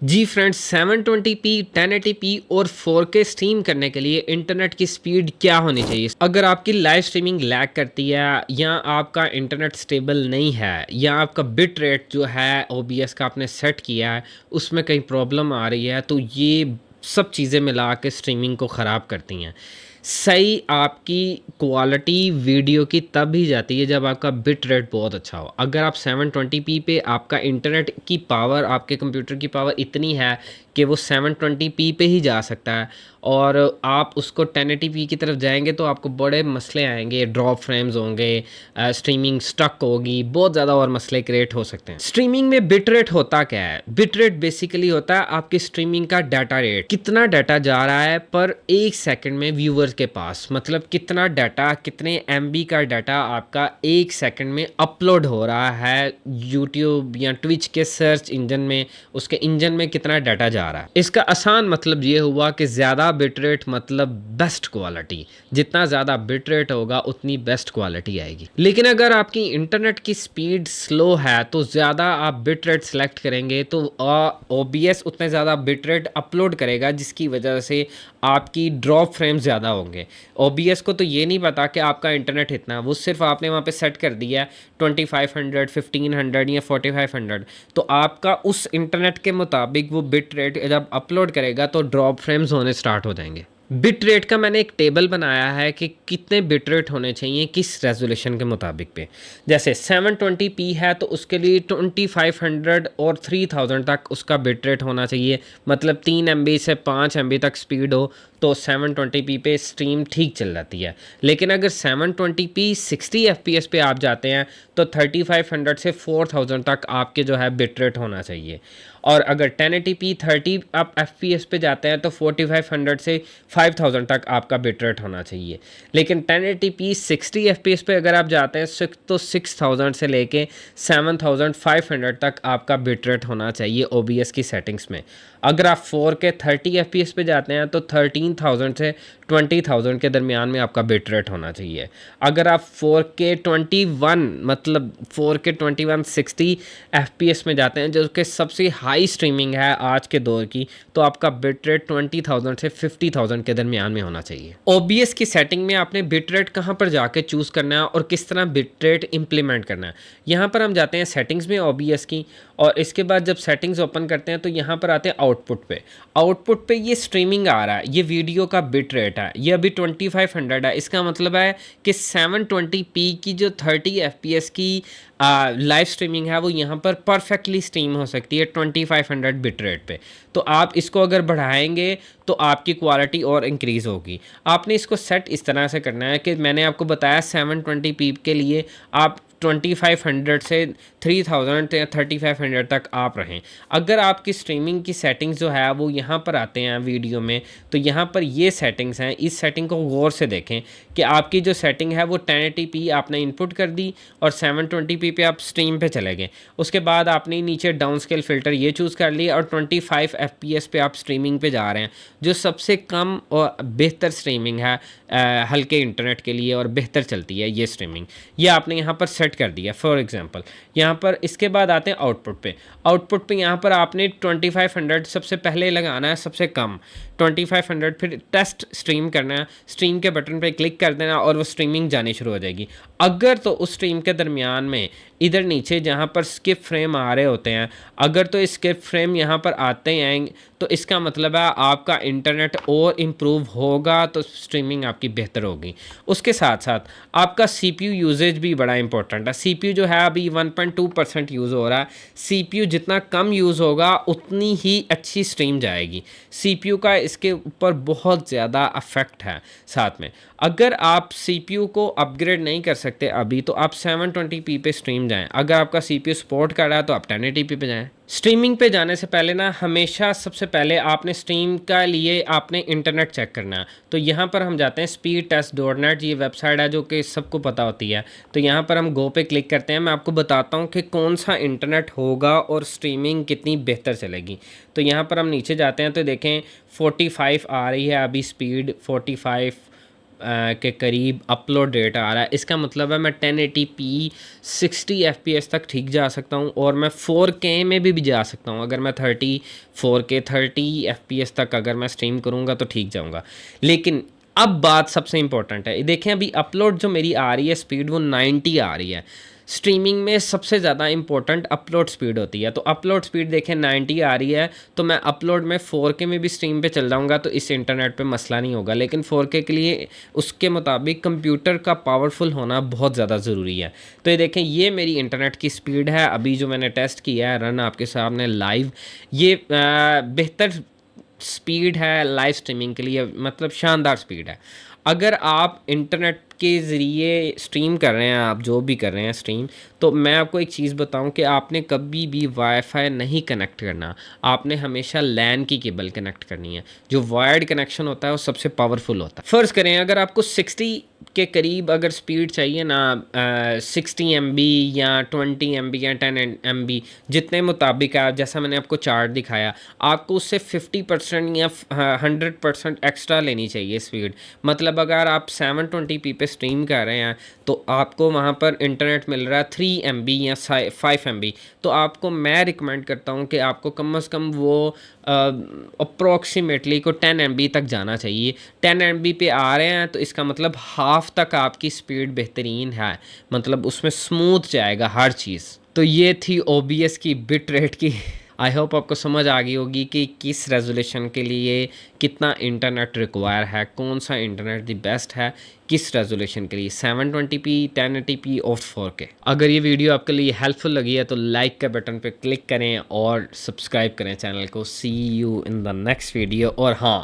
जी friends, 720p 1080p और 4K stream करने के लिए इंटरनेट की स्पीड क्या होनी चाहिए? अगर आपकी लाइव स्ट्रीमिंग लैग करती है या आपका इंटरनेट स्टेबल नहीं है या आपका बिट रेट जो है OBS का आपने सेट किया है उसमें कहीं प्रॉब्लम आ रही है, तो ये सब चीज़ें मिला के स्ट्रीमिंग को ख़राब करती हैं। सही आपकी क्वालिटी वीडियो की तब ही जाती है जब आपका बिट रेट बहुत अच्छा हो। अगर आप 720p पे आपका इंटरनेट की पावर, आपके कंप्यूटर की पावर इतनी है कि वो 720p पे ही जा सकता है और आप उसको 1080p की तरफ जाएंगे तो आपको बड़े मसले आएंगे, ड्रॉप फ्रेम्स होंगे, स्ट्रीमिंग स्टक होगी, बहुत ज़्यादा और मसले क्रिएट हो सकते हैं। स्ट्रीमिंग में बिट रेट होता क्या है? बिट रेट बेसिकली होता है आपकी स्ट्रीमिंग का डाटा रेट, कितना डाटा जा रहा है पर एक सेकंड में व्यूअर्स के पास, मतलब कितना डाटा, कितने MB का डाटा आपका एक सेकंड में अपलोड हो रहा है यूट्यूब या ट्विच के सर्च इंजन में, उसके इंजन में कितना डाटा जा रहा है। इसका आसान मतलब ये हुआ कि ज़्यादा बिट रेट मतलब बेस्ट क्वालिटी, जितना ज़्यादा बिट रेट होगा उतनी बेस्ट क्वालिटी आएगी। लेकिन अगर आपकी इंटरनेट की स्पीड स्लो है तो ज़्यादा आप बिट रेट सेलेक्ट करेंगे तो OBS उतने ज़्यादा बिट रेट अपलोड करेगा, जिसकी वजह से आपकी ड्रॉप फ्रेम ज़्यादा होंगे। OBS को तो ये नहीं पता कि आपका इंटरनेट इतना, वो सिर्फ आपने वहाँ पे सेट कर दिया है 2500, 1500 या 4500, तो आपका उस इंटरनेट के मुताबिक वो बिट रेट जब अपलोड करेगा तो ड्रॉप फ्रेम्स होने स्टार्ट हो जाएंगे। बिट रेट का मैंने एक टेबल बनाया है कि कितने बिट रेट होने चाहिए किस रेजोल्यूशन के मुताबिक पे। जैसे 720p है तो उसके लिए 2500 और 3000 तक उसका बिट रेट होना चाहिए, मतलब 3 MB से 5 MB तक स्पीड हो तो 720p पे स्ट्रीम ठीक चल जाती है। लेकिन अगर 720p 60 FPS पे आप जाते हैं तो 3500 से 4000 तक आपके जो है बिट रेट होना चाहिए। और अगर 1080p 30 आप FPS पे जाते हैं तो 4500 से 5000 तक आपका बिट रेट होना चाहिए। लेकिन 1080p 60 FPS पे अगर आप जाते हैं तो 6000 से लेके 7500 तक आपका बिट रेट होना चाहिए OBS की सेटिंग्स में। अगर आप 4K 30 FPS पे जाते हैं तो 13000 से 20000 के दरमियान में आपका बिट रेट होना चाहिए। अगर आप 4K 21 मतलब 4K 2160 FPS में जाते हैं जो कि सबसे हाई स्ट्रीमिंग है आज के दौर की, तो आपका बिट रेट 20000 से 50000 के दरमियान में होना चाहिए। OBS की सेटिंग में आपने बिट रेट कहाँ पर जाके चूज़ करना है और किस तरह बिट रेट इंप्लीमेंट करना है। यहाँ पर हम जाते हैं सेटिंग्स में OBS की, और इसके बाद जब सेटिंग्स ओपन करते हैं तो यहाँ पर आते हैं आउटपुट पे। आउटपुट पे ये स्ट्रीमिंग आ रहा है, ये वीडियो का बिट रेट है, ये अभी 2500 है। इसका मतलब है कि 720p की जो 30 FPS की लाइव स्ट्रीमिंग है वो यहाँ पर परफेक्टली स्ट्रीम हो सकती है 2500 बिट रेट पे। तो आप इसको अगर बढ़ाएंगे तो आपकी क्वालिटी और इंक्रीज़ होगी। आपने इसको सेट इस तरह से करना है कि मैंने आपको बताया 720p के लिए आप 2500 से 3000 या 3500 तक आप रहें। अगर आपकी स्ट्रीमिंग की सेटिंग्स जो है वो यहाँ पर आते हैं वीडियो में, तो यहाँ पर ये सेटिंग्स हैं, इस सेटिंग को गौर से देखें कि आपकी जो सेटिंग है वो 1080p आपने इनपुट कर दी और 720p पे आप स्ट्रीम पे चले गए। उसके बाद आपने नीचे डाउन स्केल फ़िल्टर ये चूज़ कर लिया और 25 FPS पे आप स्ट्रीमिंग पे जा रहे हैं, जो सबसे कम और बेहतर स्ट्रीमिंग है हल्के इंटरनेट के लिए और बेहतर चलती है ये स्ट्रीमिंग। ये आपने यहाँ पर सेट कर दिया फॉर एग्जांपल। यहाँ पर इसके बाद आते हैं आउटपुट पे। आउटपुट पे यहाँ पर आपने 2500 सबसे पहले लगाना है, सबसे कम 2500, फिर टेस्ट स्ट्रीम करना है, स्ट्रीम के बटन पे क्लिक कर देना और वो स्ट्रीमिंग जानी शुरू हो जाएगी। अगर तो उस स्ट्रीम के दरमियान में इधर नीचे जहाँ पर स्किप फ्रेम आ रहे होते हैं, अगर तो स्किप फ्रेम यहाँ पर आते ही आएंगे तो इसका मतलब है आपका इंटरनेट और इम्प्रूव होगा, तो स्ट्रीमिंग आपकी बेहतर होगी। उसके साथ साथ आपका CPU यूजेज भी बड़ा इंपॉर्टेंट है। CPU जो है अभी 1.2% यूज़ हो रहा है। CPU जितना कम यूज़ होगा उतनी ही अच्छी स्ट्रीम जाएगी। CPU का इसके ऊपर बहुत ज़्यादा अफेक्ट है। साथ में अगर आप CPU को अपग्रेड नहीं कर सकते अभी, तो आप 720p पे स्ट्रीम जाएं। अगर आपका CPU सपोर्ट कर रहा है तो आप 1080p पे जाएं। स्ट्रीमिंग पे जाने से पहले ना हमेशा सबसे पहले आपने स्ट्रीम का लिए आपने इंटरनेट चेक करना है। तो यहाँ पर हम जाते हैं speedtest.net, ये वेबसाइट है जो कि सबको पता होती है। तो यहाँ पर हम गो पे क्लिक करते हैं, मैं आपको बताता हूँ कि कौन सा इंटरनेट होगा और स्ट्रीमिंग कितनी बेहतर चलेगी। तो यहाँ पर हम नीचे जाते हैं तो देखें 45 आ रही है अभी स्पीड, 45 के करीब अपलोड रेट आ रहा है। इसका मतलब है मैं 1080p 60 fps तक ठीक जा सकता हूँ और मैं 4K में भी जा सकता हूँ। अगर मैं 4K 30 fps तक अगर मैं स्ट्रीम करूँगा तो ठीक जाऊँगा। लेकिन अब बात सबसे इम्पोर्टेंट है, देखें अभी अपलोड जो मेरी आ रही है स्पीड वो 90 आ रही है। स्ट्रीमिंग में सबसे ज़्यादा इंपॉर्टेंट अपलोड स्पीड होती है, तो अपलोड स्पीड देखें 90 आ रही है, तो मैं अपलोड में 4K में भी स्ट्रीम पे चल जाऊंगा तो इस इंटरनेट पे मसला नहीं होगा। लेकिन 4K के लिए उसके मुताबिक कंप्यूटर का पावरफुल होना बहुत ज़्यादा ज़रूरी है। तो ये देखें, ये मेरी इंटरनेट की स्पीड है अभी जो मैंने टेस्ट किया है, रन आपके सामने लाइव। ये बेहतर स्पीड है लाइव स्ट्रीमिंग के लिए, मतलब शानदार स्पीड है। अगर आप इंटरनेट के ज़रिए स्ट्रीम कर रहे हैं, आप जो भी कर रहे हैं स्ट्रीम, तो मैं आपको एक चीज़ बताऊं कि आपने कभी भी वाईफाई नहीं कनेक्ट करना, आपने हमेशा लैन की केबल कनेक्ट करनी है। जो वायर्ड कनेक्शन होता है वो सबसे पावरफुल होता है। फ़र्ज़ करें अगर आपको 60 के करीब अगर स्पीड चाहिए ना, 60 MB या 20 MB या 10 MB जितने मुताबिक है, जैसा मैंने आपको चार्ट दिखाया, आपको उससे 50% या 100% एक्स्ट्रा लेनी चाहिए स्पीड। मतलब अगर आप 720p पे स्ट्रीम कर रहे हैं तो आपको वहाँ पर इंटरनेट मिल रहा है 3 MB या 5 MB, तो आपको मैं रिकमेंड करता हूँ कि आपको कम से कम वो अप्रोक्सीमेटली को 10 MB तक जाना चाहिए। 10 MB पे आ रहे हैं तो इसका मतलब हाफ तक आपकी स्पीड बेहतरीन है, मतलब उसमें स्मूथ जाएगा हर चीज़। तो ये थी OBS की बिट रेट की। आई होप आपको समझ आ गई होगी कि किस रेजोल्यूशन के लिए कितना इंटरनेट रिक्वायर है, कौन सा इंटरनेट दी बेस्ट है किस रेजोल्यूशन के लिए, 720p 1080p और 4K। अगर ये वीडियो आपके लिए हेल्पफुल लगी है तो लाइक का बटन पे क्लिक करें और सब्सक्राइब करें चैनल को। See you in the next video. और हाँ,